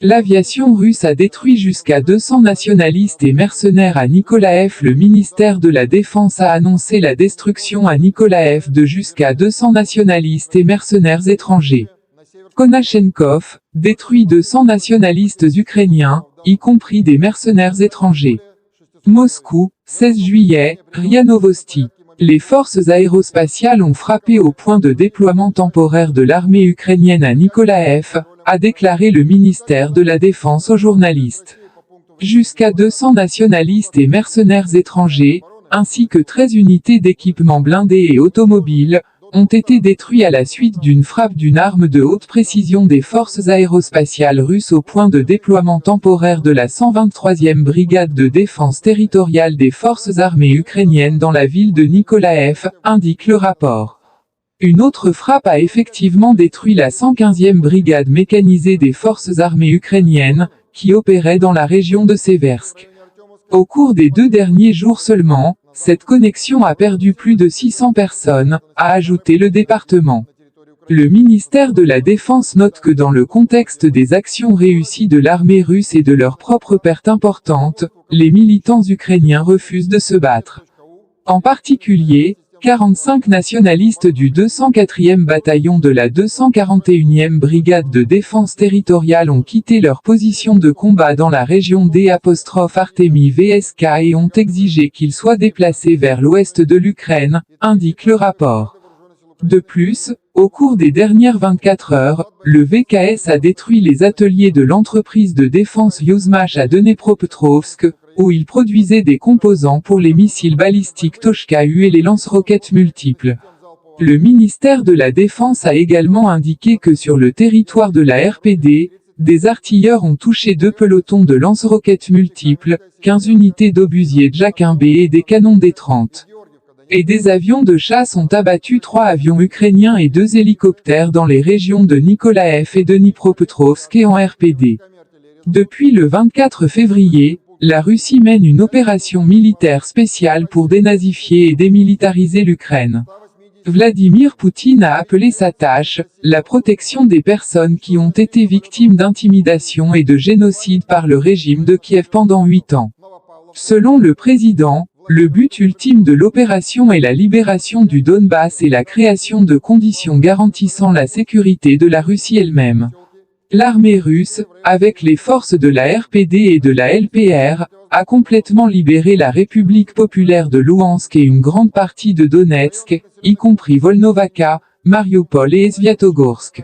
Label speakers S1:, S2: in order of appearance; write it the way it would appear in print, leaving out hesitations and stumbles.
S1: L'aviation russe a détruit jusqu'à 200 nationalistes et mercenaires à Nikolaev. Le ministère de la Défense a annoncé la destruction à Nikolaev de jusqu'à 200 nationalistes et mercenaires étrangers. Konashenkov détruit 200 nationalistes ukrainiens, y compris des mercenaires étrangers. Moscou, 16 juillet, RIA Novosti. Les forces aérospatiales ont frappé au point de déploiement temporaire de l'armée ukrainienne à Nikolaev, a déclaré le ministère de la Défense aux journalistes. Jusqu'à 200 nationalistes et mercenaires étrangers, ainsi que 13 unités d'équipements blindés et automobiles, ont été détruits à la suite d'une frappe d'une arme de haute précision des forces aérospatiales russes au point de déploiement temporaire de la 123e brigade de défense territoriale des forces armées ukrainiennes dans la ville de Nikolaev, indique le rapport. Une autre frappe a effectivement détruit la 115e brigade mécanisée des forces armées ukrainiennes, qui opérait dans la région de Seversk. Au cours des 2 derniers jours seulement, cette connexion a perdu plus de 600 personnes, a ajouté le département. Le ministère de la Défense note que dans le contexte des actions réussies de l'armée russe et de leurs propres pertes importantes, les militants ukrainiens refusent de se battre. En particulier, 45 nationalistes du 204e bataillon de la 241e brigade de défense territoriale ont quitté leur position de combat dans la région d'Artemi VSK et ont exigé qu'ils soient déplacés vers l'ouest de l'Ukraine, indique le rapport. De plus, au cours des dernières 24 heures, le VKS a détruit les ateliers de l'entreprise de défense Yuzmash à Dnepropetrovsk, où il produisait des composants pour les missiles balistiques Tochka-U et les lance-roquettes multiples. Le ministère de la Défense a également indiqué que sur le territoire de la RPD, des artilleurs ont touché 2 pelotons de lance-roquettes multiples, 15 unités d'obusiers Jak-1B et des canons D-30. Et des avions de chasse ont abattu 3 avions ukrainiens et 2 hélicoptères dans les régions de Nikolaev et de Dnipropetrovsk et en RPD. Depuis le 24 février, la Russie mène une opération militaire spéciale pour dénazifier et démilitariser l'Ukraine. Vladimir Poutine a appelé sa tâche la protection des personnes qui ont été victimes d'intimidation et de génocide par le régime de Kiev pendant 8 ans. Selon le président, le but ultime de l'opération est la libération du Donbass et la création de conditions garantissant la sécurité de la Russie elle-même. L'armée russe, avec les forces de la RPD et de la LPR, a complètement libéré la République populaire de Louhansk et une grande partie de Donetsk, y compris Volnovakha, Mariupol et Sviatogorsk.